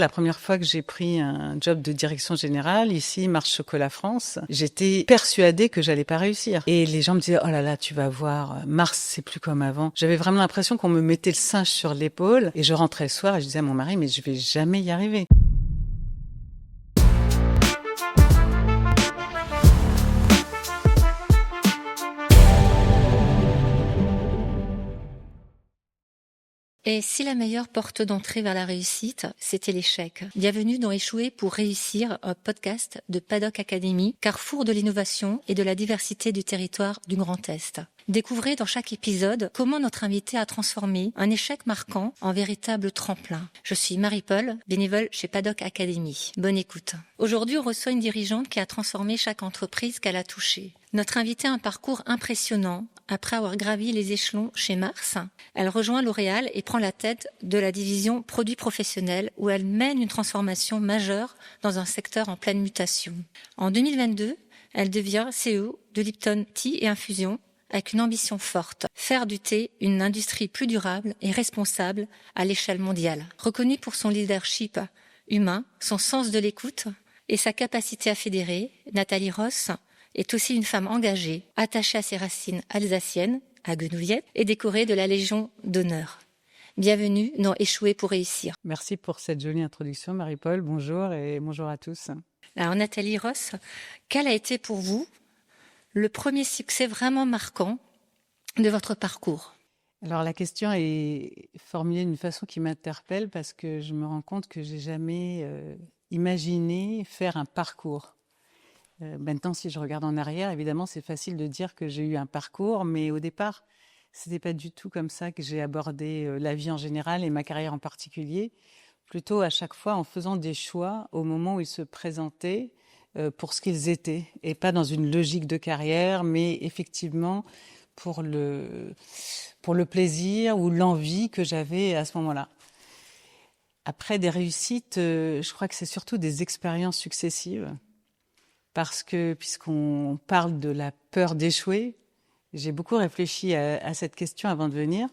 La première fois que j'ai pris un job de direction générale, ici, Mars Chocolat France, j'étais persuadée que j'allais pas réussir. Et les gens me disaient, oh là là, tu vas voir, Mars, c'est plus comme avant. J'avais vraiment l'impression qu'on me mettait le singe sur l'épaule et je rentrais le soir et je disais à mon mari, mais je vais jamais y arriver. Et si la meilleure porte d'entrée vers la réussite, c'était l'échec. Bienvenue dans Échouer pour réussir, un podcast de Paddock Academy, carrefour de l'innovation et de la diversité du territoire du Grand Est. Découvrez dans chaque épisode comment notre invité a transformé un échec marquant en véritable tremplin. Je suis Marie-Paul, bénévole chez Paddock Academy. Bonne écoute. Aujourd'hui, on reçoit une dirigeante qui a transformé chaque entreprise qu'elle a touchée. Notre invitée a un parcours impressionnant. Après avoir gravi les échelons chez Mars, elle rejoint L'Oréal et prend la tête de la division produits professionnels où elle mène une transformation majeure dans un secteur en pleine mutation. En 2022, elle devient CEO de Lipton Tea et Infusion avec une ambition forte, faire du thé une industrie plus durable et responsable à l'échelle mondiale. Reconnue pour son leadership humain, son sens de l'écoute et sa capacité à fédérer, Nathalie Ross est aussi une femme engagée, attachée à ses racines alsaciennes, à Genouillette, et décorée de la Légion d'honneur. Bienvenue dans Échouer pour réussir. Merci pour cette jolie introduction, Marie-Paul. Bonjour et bonjour à tous. Alors Nathalie Ross, quel a été pour vous le premier succès vraiment marquant de votre parcours ? Alors la question est formulée d'une façon qui m'interpelle parce que je me rends compte que j'ai jamais imaginé faire un parcours. Maintenant, si je regarde en arrière, évidemment, c'est facile de dire que j'ai eu un parcours, mais au départ, c'était pas du tout comme ça que j'ai abordé la vie en général et ma carrière en particulier. Plutôt à chaque fois en faisant des choix au moment où ils se présentaient pour ce qu'ils étaient et pas dans une logique de carrière, mais effectivement pour le plaisir ou l'envie que j'avais à ce moment-là. Après des réussites, je crois que c'est surtout des expériences successives. Parce que, puisqu'on parle de la peur d'échouer, j'ai beaucoup réfléchi à cette question avant de venir.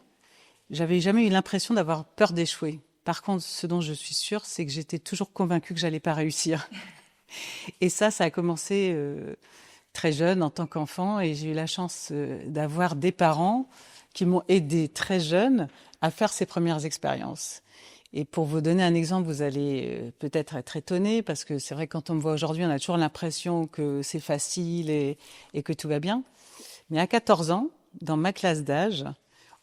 J'avais jamais eu l'impression d'avoir peur d'échouer. Par contre, ce dont je suis sûre, c'est que j'étais toujours convaincue que j'allais pas réussir. Et ça a commencé très jeune, en tant qu'enfant, et j'ai eu la chance d'avoir des parents qui m'ont aidé très jeune à faire ces premières expériences. Et pour vous donner un exemple, vous allez peut-être être étonné, parce que c'est vrai que quand on me voit aujourd'hui, on a toujours l'impression que c'est facile et que tout va bien. Mais à 14 ans, dans ma classe d'âge,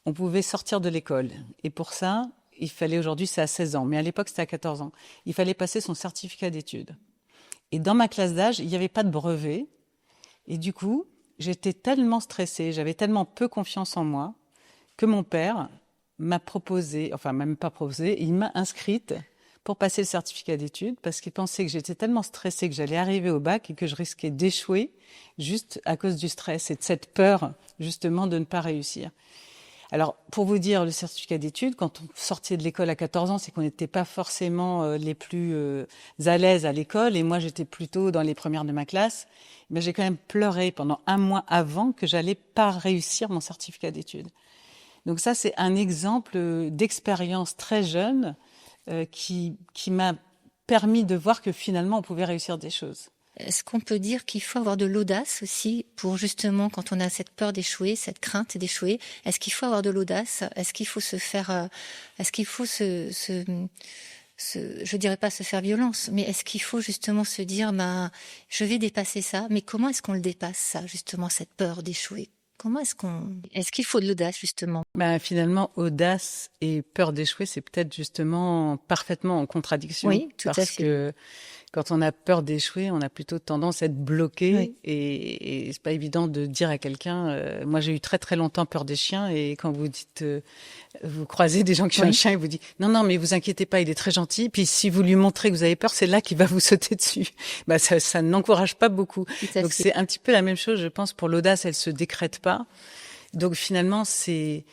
on pouvait sortir de l'école. Et pour ça, il fallait, aujourd'hui c'est à 16 ans, mais à l'époque c'était à 14 ans, il fallait passer son certificat d'études. Et dans ma classe d'âge, il n'y avait pas de brevet. Et du coup, j'étais tellement stressée, j'avais tellement peu confiance en moi, que mon père m'a proposé, enfin même pas proposé, il m'a inscrite pour passer le certificat d'études parce qu'il pensait que j'étais tellement stressée que j'allais arriver au bac et que je risquais d'échouer juste à cause du stress et de cette peur justement de ne pas réussir. Alors pour vous dire, le certificat d'études, quand on sortait de l'école à 14 ans, c'est qu'on n'était pas forcément les plus à l'aise à l'école et moi j'étais plutôt dans les premières de ma classe. Mais j'ai quand même pleuré pendant 1 mois avant que j'allais pas réussir mon certificat d'études. Donc ça, c'est un exemple d'expérience très jeune qui m'a permis de voir que finalement, on pouvait réussir des choses. Est-ce qu'on peut dire qu'il faut avoir de l'audace aussi pour justement, quand on a cette peur d'échouer, cette crainte d'échouer, est-ce qu'il faut avoir de l'audace ? Est-ce qu'il faut je dirais pas se faire violence, mais est-ce qu'il faut justement se dire, je vais dépasser ça, mais comment est-ce qu'on le dépasse ça, justement, cette peur d'échouer ? Est-ce qu'il faut de l'audace, justement ? Finalement, audace et peur d'échouer, c'est peut-être justement parfaitement en contradiction. Oui, tout à fait. Parce que quand on a peur d'échouer, on a plutôt tendance à être bloqué. Oui. Et c'est pas évident de dire à quelqu'un, moi j'ai eu très très longtemps peur des chiens et quand vous dites, vous croisez des gens qui ont un chien et vous dites, non, mais vous inquiétez pas, il est très gentil. Puis si vous lui montrez que vous avez peur, c'est là qu'il va vous sauter dessus. Ça n'encourage pas beaucoup. Donc c'est un petit peu la même chose, je pense, pour l'audace, elle se décrète pas. Donc finalement, c'est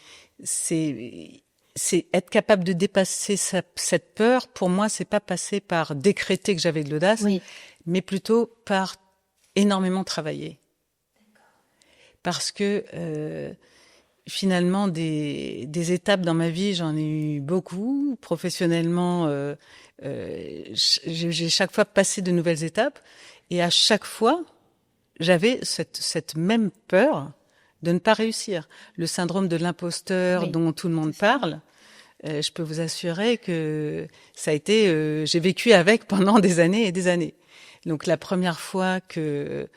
être capable de dépasser cette peur. Pour moi, c'est pas passer par décréter que j'avais de l'audace, mais plutôt par énormément travailler. Parce que finalement, des étapes dans ma vie, j'en ai eu beaucoup. Professionnellement, j'ai chaque fois passé de nouvelles étapes. Et à chaque fois, j'avais cette même peur de ne pas réussir. Le syndrome de l'imposteur Oui, dont tout le monde c'est ça. parle, je peux vous assurer que ça a été, j'ai vécu avec pendant des années et des années. Donc la première fois que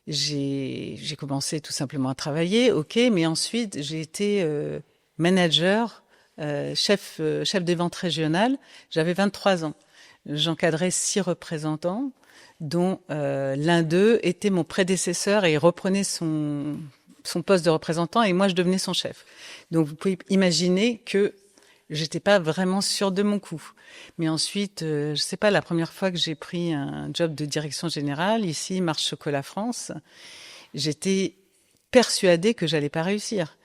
j'ai commencé tout simplement à travailler, ok, mais ensuite j'ai été manager, chef des ventes régionales. J'avais 23 ans. J'encadrais 6 représentants, dont l'un d'eux était mon prédécesseur et il reprenait son poste de représentant et moi je devenais son chef. Donc vous pouvez imaginer que j'étais pas vraiment sûre de mon coup. Mais ensuite, je sais pas, la première fois que j'ai pris un job de direction générale, ici, Marche Chocolat France, j'étais persuadée que j'allais pas réussir.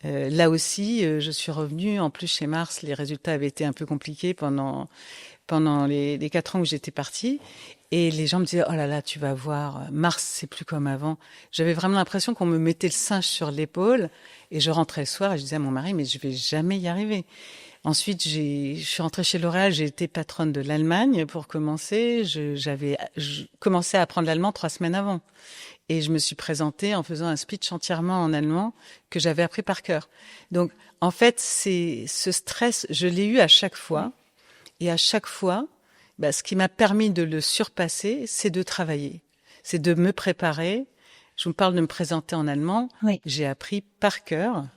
Là aussi, je suis revenue. En plus, chez Mars, les résultats avaient été un peu compliqués pendant les 4 ans où j'étais partie. Et les gens me disaient, oh là là, tu vas voir, Mars, c'est plus comme avant. J'avais vraiment l'impression qu'on me mettait le singe sur l'épaule. Et je rentrais le soir et je disais à mon mari, mais je vais jamais y arriver. Ensuite, je suis rentrée chez L'Oréal, j'ai été patronne de l'Allemagne pour commencer. Je commençais à apprendre l'allemand 3 semaines avant. Et je me suis présentée en faisant un speech entièrement en allemand que j'avais appris par cœur. Donc, en fait, ce stress, je l'ai eu à chaque fois. Et à chaque fois, ce qui m'a permis de le surpasser, c'est de travailler. C'est de me préparer. Je vous parle de me présenter en allemand. Oui. J'ai appris par cœur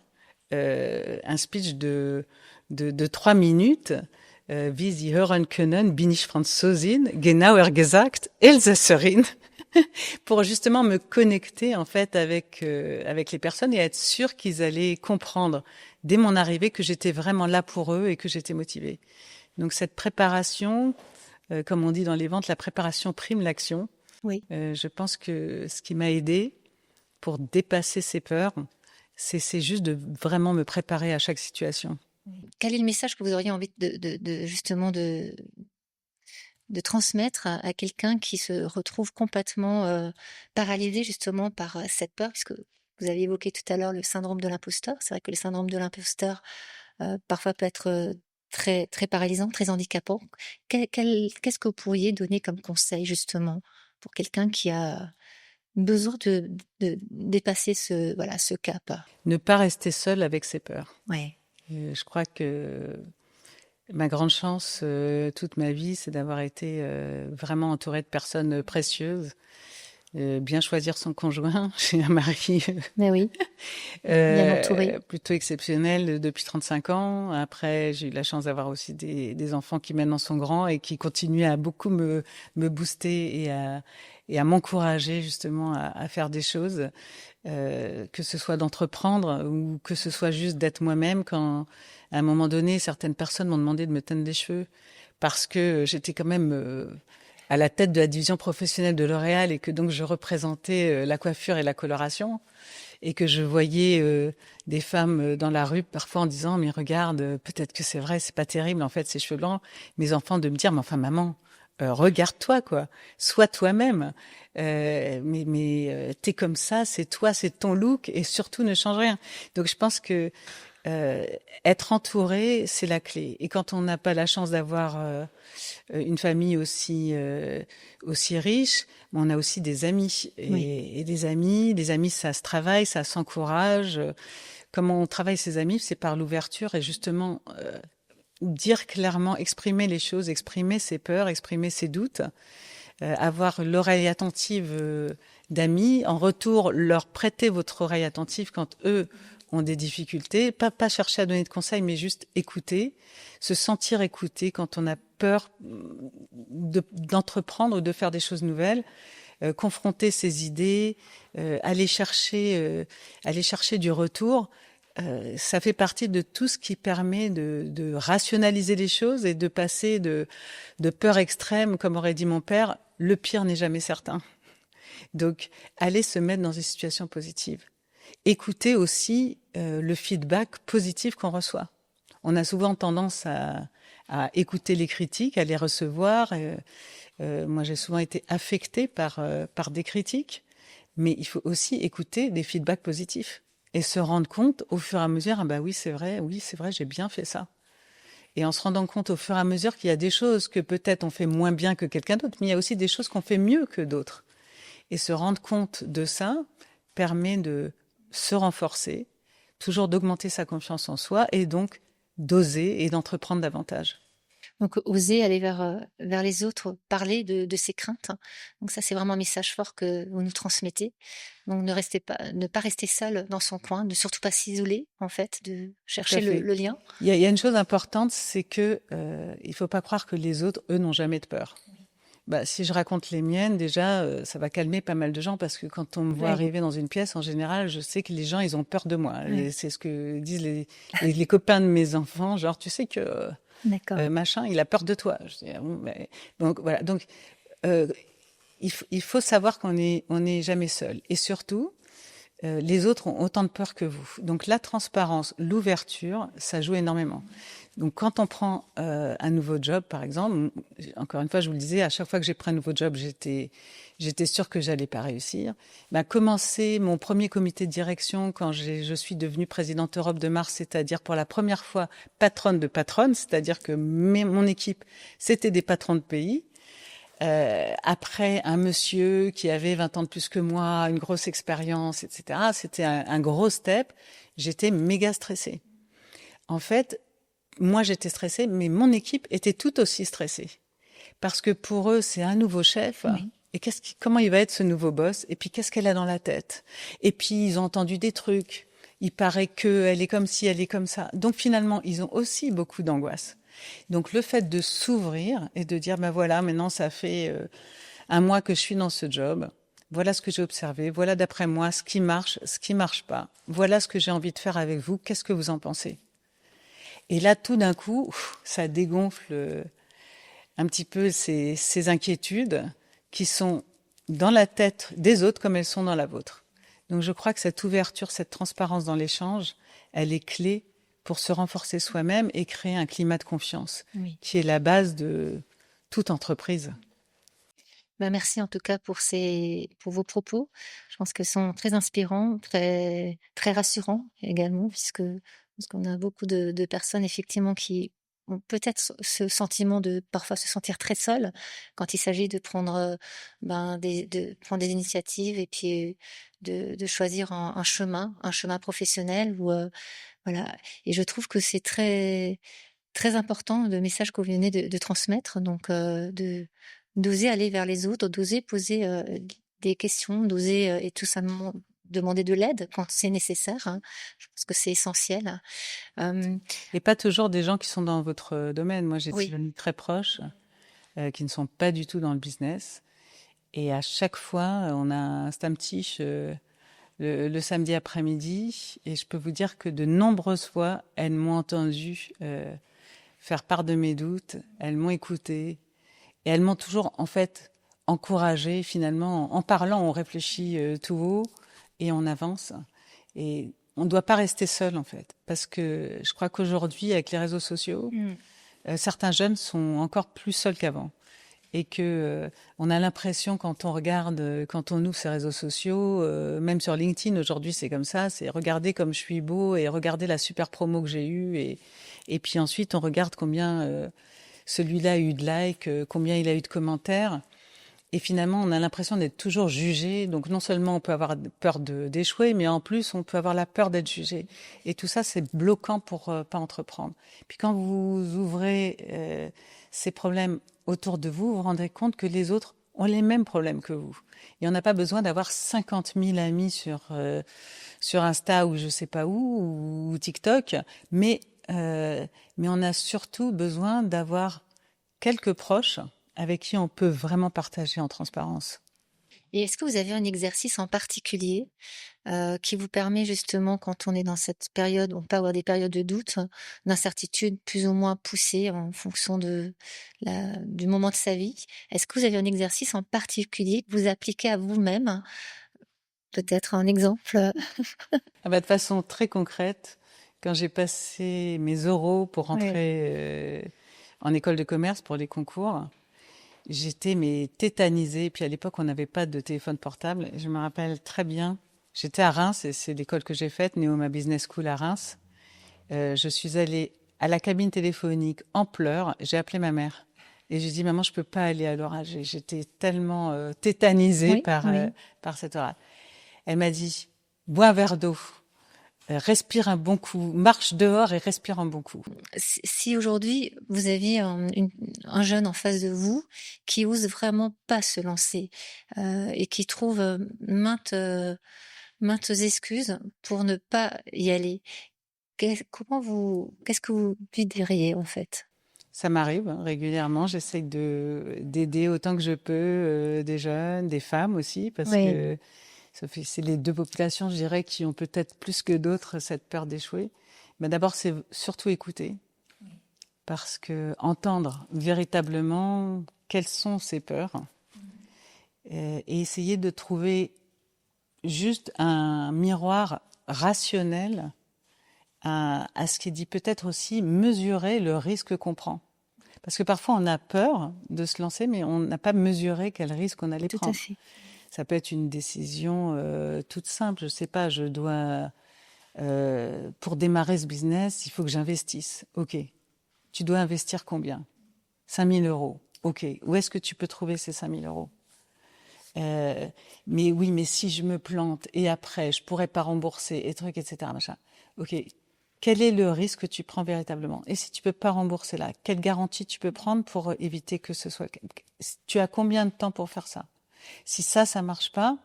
un speech de 3 Minutes. Wie Sie hören können, bin ich Französin, genauer gesagt, Elsässerin, pour justement me connecter en fait avec les personnes et être sûre qu'ils allaient comprendre dès mon arrivée que j'étais vraiment là pour eux et que j'étais motivée. Donc cette préparation, comme on dit dans les ventes, la préparation prime l'action. Oui. Je pense que ce qui m'a aidée pour dépasser ces peurs, c'est juste de vraiment me préparer à chaque situation. Quel est le message que vous auriez envie justement de transmettre à quelqu'un qui se retrouve complètement paralysé justement par cette peur, puisque vous avez évoqué tout à l'heure le syndrome de l'imposteur. C'est vrai que le syndrome de l'imposteur parfois peut être très, très paralysant, très handicapant. Qu'est-ce que vous pourriez donner comme conseil justement pour quelqu'un qui a besoin de dépasser ce cap? Ne pas rester seul avec ses peurs. Ouais. Je crois que ma grande chance toute ma vie, c'est d'avoir été vraiment entourée de personnes précieuses. Bien choisir son conjoint. J'ai un mari Mais oui, bien entouré. plutôt exceptionnel depuis 35 ans. Après, j'ai eu la chance d'avoir aussi des enfants qui maintenant sont grands et qui continuent à beaucoup me booster et à m'encourager justement à faire des choses, que ce soit d'entreprendre ou que ce soit juste d'être moi-même. Quand à un moment donné, certaines personnes m'ont demandé de me teindre les cheveux parce que j'étais quand même à la tête de la division professionnelle de L'Oréal et que donc je représentais la coiffure et la coloration et que je voyais des femmes dans la rue parfois en disant mais regarde, peut-être que c'est vrai, c'est pas terrible en fait ces cheveux blancs. Mes enfants de me dire mais enfin maman, regarde-toi quoi, sois toi-même. Mais t'es comme ça, c'est toi, c'est ton look et surtout ne change rien. Donc je pense que être entouré, c'est la clé. Et quand on n'a pas la chance d'avoir une famille aussi riche, on a aussi des amis. Et des amis, ça se travaille, ça s'encourage. Comment on travaille ses amis, c'est par l'ouverture et justement dire clairement, exprimer les choses, exprimer ses peurs, exprimer ses doutes, avoir l'oreille attentive d'amis. En retour, leur prêter votre oreille attentive quand eux ont des difficultés, pas chercher à donner de conseils, mais juste écouter, se sentir écouté quand on a peur d'entreprendre ou de faire des choses nouvelles, confronter ses idées, aller chercher du retour. Ça fait partie de tout ce qui permet de rationaliser les choses et de passer de peur extrême, comme aurait dit mon père, le pire n'est jamais certain. Donc, aller se mettre dans une situation positive. Écouter aussi le feedback positif qu'on reçoit. On a souvent tendance à écouter les critiques, à les recevoir. Moi, j'ai souvent été affectée par des critiques, mais il faut aussi écouter des feedbacks positifs. et se rendre compte au fur et à mesure, ah bah oui, c'est vrai, j'ai bien fait ça. Et en se rendant compte au fur et à mesure qu'il y a des choses que peut-être on fait moins bien que quelqu'un d'autre, mais il y a aussi des choses qu'on fait mieux que d'autres. Et se rendre compte de ça permet de se renforcer, toujours d'augmenter sa confiance en soi et donc d'oser et d'entreprendre davantage. Donc, oser aller vers les autres, parler de ses craintes. Donc ça, c'est vraiment un message fort que vous nous transmettez. Donc ne pas rester seul dans son coin, ne surtout pas s'isoler, en fait, de Tout à chercher fait. le lien. Il y a une chose importante, c'est que il faut pas croire que les autres, eux, n'ont jamais de peur. Bah, si je raconte les miennes, déjà, ça va calmer pas mal de gens parce que quand on me voit Oui, arriver dans une pièce, en général, je sais que les gens, ils ont peur de moi. oui. Et c'est ce que disent les copains de mes enfants, genre, tu sais que D'accord. machin, il a peur de toi. Je dis, ah bon, donc voilà. Donc, euh, il faut savoir on n'est jamais seul. Et surtout, les autres ont autant de peur que vous. Donc la transparence, l'ouverture, ça joue énormément. Donc quand on prend un nouveau job, par exemple, encore une fois, je vous le disais, à chaque fois que j'ai pris un nouveau job, j'étais sûre que j'allais pas réussir. Ben, commencer mon premier comité de direction quand je suis devenue présidente Europe de Mars, c'est-à-dire pour la première fois patronne de patronne, c'est-à-dire que mon équipe, c'était des patrons de pays. Après un monsieur qui avait 20 ans de plus que moi, une grosse expérience, etc. C'était un gros step. J'étais méga stressée. En fait, moi j'étais stressée, mais mon équipe était tout aussi stressée. Parce que pour eux, c'est un nouveau chef. Oui. Et comment il va être ce nouveau boss? Et puis qu'est-ce qu'elle a dans la tête? Et puis ils ont entendu des trucs. Il paraît qu'elle est comme ci, elle est comme ça. Donc finalement, ils ont aussi beaucoup d'angoisse. Donc le fait de s'ouvrir et de dire, ben voilà, maintenant ça fait un mois que je suis dans ce job. Voilà ce que j'ai observé. Voilà d'après moi ce qui marche, ce qui marche pas. Voilà ce que j'ai envie de faire avec vous. Qu'est-ce que vous en pensez? Et là, tout d'un coup, ça dégonfle un petit peu ces inquiétudes qui sont dans la tête des autres comme elles sont dans la vôtre. Donc je crois que cette ouverture, cette transparence dans l'échange, elle est clé pour se renforcer soi-même et créer un climat de confiance Oui. qui est la base de toute entreprise. Ben, merci en tout cas pour vos propos. Je pense que sont très inspirants, très rassurants également, parce qu'on a beaucoup de personnes effectivement qui ont peut-être ce sentiment de parfois se sentir très seules quand il s'agit de prendre, de prendre des initiatives et puis, de choisir un chemin professionnel ou, voilà. Et je trouve que c'est très important le message que vous venez de transmettre, donc de d'oser aller vers les autres, d'oser poser, des questions, d'oser, et tout simplement demander de l'aide quand c'est nécessaire, hein. Je pense que c'est essentiel. Hem, Et pas toujours des gens qui sont dans votre domaine. Moi, j'ai des oui, amis très proches qui ne sont pas du tout dans le business. Et à chaque fois, on a un Stammtisch le samedi après-midi. Et je peux vous dire que de nombreuses fois, elles m'ont entendu faire part de mes doutes. Elles m'ont écouté. Et elles m'ont toujours, en fait, encouragée. Finalement, en parlant, on réfléchit tout haut et on avance. Et on ne doit pas rester seul, en fait. Parce que je crois qu'aujourd'hui, avec les réseaux sociaux, mmh, certains jeunes sont encore plus seuls qu'avant. Et que on a l'impression quand on regarde, quand on ouvre ces réseaux sociaux, même sur LinkedIn aujourd'hui c'est comme ça, c'est regarder comme je suis beau et regarder la super promo que j'ai eue et puis ensuite on regarde combien celui-là a eu de likes, combien il a eu de commentaires. Et finalement, on a l'impression d'être toujours jugé. Donc, non seulement on peut avoir peur d'échouer, mais en plus, on peut avoir la peur d'être jugé. Et tout ça, c'est bloquant pour pas entreprendre. Puis quand vous ouvrez ces problèmes autour de vous, vous vous rendrez compte que les autres ont les mêmes problèmes que vous. Et on n'a pas besoin d'avoir 50 000 amis sur Insta ou je sais pas où, ou TikTok, mais on a surtout besoin d'avoir quelques proches avec qui on peut vraiment partager en transparence. et est-ce que vous avez un exercice en particulier, qui vous permet justement quand on est dans cette période, on peut avoir des périodes de doute, d'incertitude plus ou moins poussées en fonction du moment de sa vie. Est-ce que vous avez un exercice en particulier que vous appliquez à vous-même? Peut-être un exemple? Ah bah, de façon très concrète, quand j'ai passé mes oraux pour Oui. rentrer en école de commerce pour les concours, j'étais mais tétanisée. Puis à l'époque, on n'avait pas de téléphone portable. Je me rappelle très bien J'étais à Reims, et c'est l'école que j'ai faite, Neoma Business School à Reims. Je suis allée à la cabine téléphonique en pleurs. J'ai appelé ma mère. Et j'ai dit, maman, je peux pas aller à l'oral. J'étais tellement tétanisée Oui, oui. par cet oral. Elle m'a dit, bois un verre d'eau, respire un bon coup, marche dehors et respire un bon coup. Si aujourd'hui vous aviez un jeune en face de vous qui ose vraiment pas se lancer et qui trouve maintes excuses pour ne pas y aller, qu'est-ce que vous lui diriez en fait? Ça m'arrive régulièrement. J'essaye d'aider autant que je peux des jeunes, des femmes aussi, parce Oui, que c'est les deux populations, je dirais, qui ont peut-être plus que d'autres cette peur d'échouer. Mais d'abord, c'est surtout écouter, parce que entendre véritablement quelles sont ces peurs et essayer de trouver juste un miroir rationnel à ce qui dit, peut-être aussi mesurer le risque qu'on prend. Parce que parfois on a peur de se lancer, mais on n'a pas mesuré quel risque on allait tout à prendre. fait. Ça peut être une décision toute simple. Je sais pas, je dois pour démarrer ce business, il faut que j'investisse. Ok, tu dois investir combien? 5 000 euros. Ok, où est-ce que tu peux trouver ces 5 000 euros? Mais oui, mais si je me plante et après je pourrais pas rembourser et trucs, etc. Machin. Ok, quel est le risque que tu prends véritablement? Et si tu peux pas rembourser là, quelle garantie tu peux prendre pour éviter que ce soit... Tu as combien de temps pour faire ça? Si ça marche pas,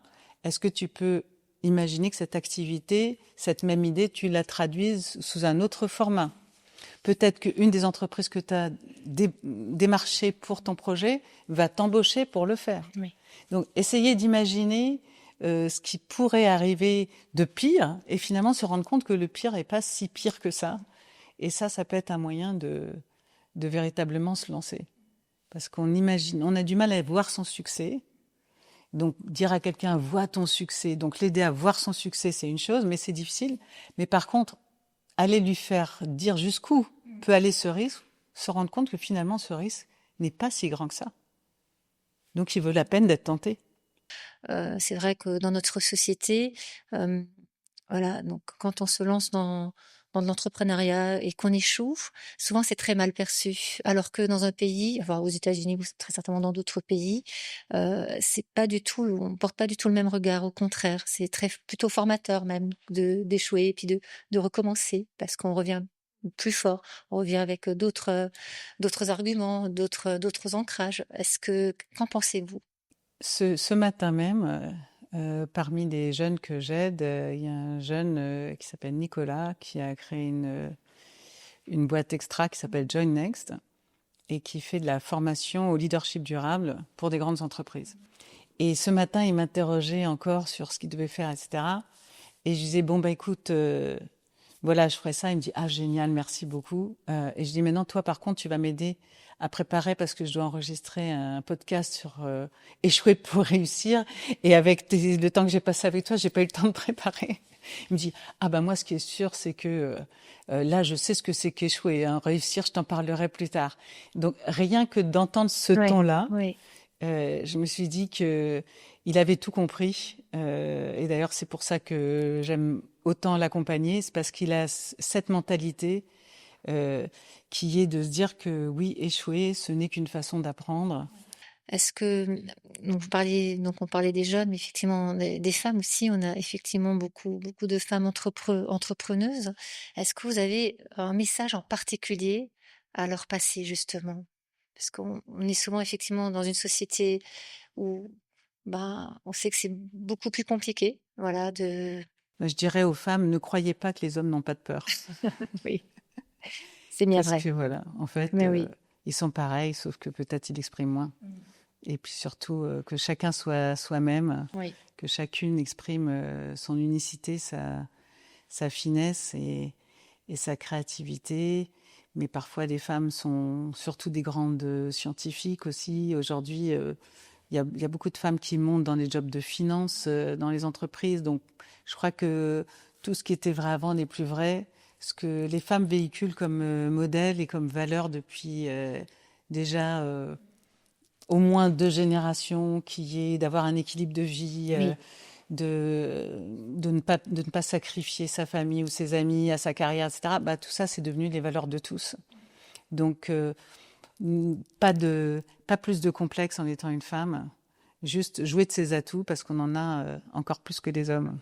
est-ce que tu peux imaginer que cette activité, cette même idée, tu la traduises sous un autre format? Peut-être qu'une des entreprises que tu as démarchées pour ton projet va t'embaucher pour le faire. Oui. Donc, essayez d'imaginer ce qui pourrait arriver de pire et finalement se rendre compte que le pire n'est pas si pire que ça. Et ça peut être un moyen de véritablement se lancer. Parce qu'on imagine, on a du mal à voir son succès. Donc, dire à quelqu'un, vois ton succès, donc l'aider à voir son succès, c'est une chose, mais c'est difficile. Mais par contre, aller lui faire dire jusqu'où peut aller ce risque, se rendre compte que finalement, ce risque n'est pas si grand que ça. Donc, il vaut la peine d'être tenté. C'est vrai que dans notre société, voilà, donc quand on se lance dans de l'entrepreneuriat et qu'on échoue, souvent c'est très mal perçu. Alors que dans un pays, enfin aux États-Unis ou très certainement dans d'autres pays, c'est pas du tout, on porte pas du tout le même regard. Au contraire, c'est très plutôt formateur même d'échouer et puis de recommencer parce qu'on revient plus fort, on revient avec d'autres arguments, d'autres ancrages. Qu'en pensez-vous? Ce matin même, parmi les jeunes que j'aide, il y a un jeune qui s'appelle Nicolas qui a créé une boîte extra qui s'appelle Join Next et qui fait de la formation au leadership durable pour des grandes entreprises. Et ce matin, il m'interrogeait encore sur ce qu'il devait faire, etc. Et je disais, bon, bah écoute, voilà, je ferai ça. Il me dit, ah, génial, merci beaucoup. Et je dis, maintenant, toi, par contre, tu vas m'aider à préparer parce que je dois enregistrer un podcast sur échouer pour réussir. Et avec le temps que j'ai passé avec toi, j'ai pas eu le temps de préparer. Il me dit, ah ben moi, ce qui est sûr, c'est que là, je sais ce que c'est qu'échouer. Hein. Réussir, je t'en parlerai plus tard. Donc, rien que d'entendre ce Oui, ton-là, oui. je me suis dit que il avait tout compris. Et d'ailleurs, c'est pour ça que j'aime autant l'accompagner. C'est parce qu'il a cette mentalité euh, qui est de se dire que oui, échouer, ce n'est qu'une façon d'apprendre. Est-ce que donc on parlait des jeunes, mais effectivement des femmes aussi, on a effectivement beaucoup de femmes entrepreneuses. Est-ce que vous avez un message en particulier à leur passer justement? Parce qu'on est souvent effectivement dans une société où, ben, on sait que c'est beaucoup plus compliqué, voilà, de Je dirais aux femmes, ne croyez pas que les hommes n'ont pas de peur. oui, c'est bien Parce vrai. que voilà, en fait, Mais oui. ils sont pareils, sauf que peut-être ils expriment moins. Et puis surtout, que chacun soit soi-même, Oui. que chacune exprime son unicité, sa finesse et sa créativité. Mais parfois, les femmes sont surtout des grandes scientifiques aussi. Aujourd'hui, il y a beaucoup de femmes qui montent dans les jobs de finance, dans les entreprises. Donc, je crois que tout ce qui était vrai avant n'est plus vrai. Ce que les femmes véhiculent comme modèle et comme valeur depuis déjà au moins 2 générations, qui est d'avoir un équilibre de vie, Oui. de ne pas sacrifier sa famille ou ses amis à sa carrière, etc. Bah, tout ça, c'est devenu les valeurs de tous. Donc, pas plus de complexe en étant une femme, juste jouer de ses atouts parce qu'on en a encore plus que les hommes.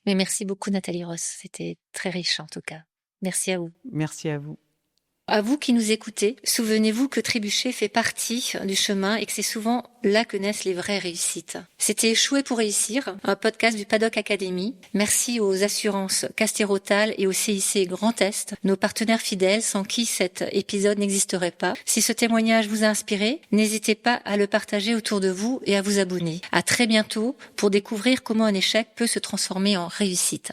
Mais merci beaucoup Nathalie Ross, c'était très riche en tout cas. Merci à vous. Merci à vous. À vous qui nous écoutez, souvenez-vous que trébucher fait partie du chemin et que c'est souvent là que naissent les vraies réussites. C'était Échouer pour réussir, un podcast du Paddock Academy. Merci aux assurances Castérotal et au CIC Grand Est, nos partenaires fidèles sans qui cet épisode n'existerait pas. Si ce témoignage vous a inspiré, n'hésitez pas à le partager autour de vous et à vous abonner. À très bientôt pour découvrir comment un échec peut se transformer en réussite.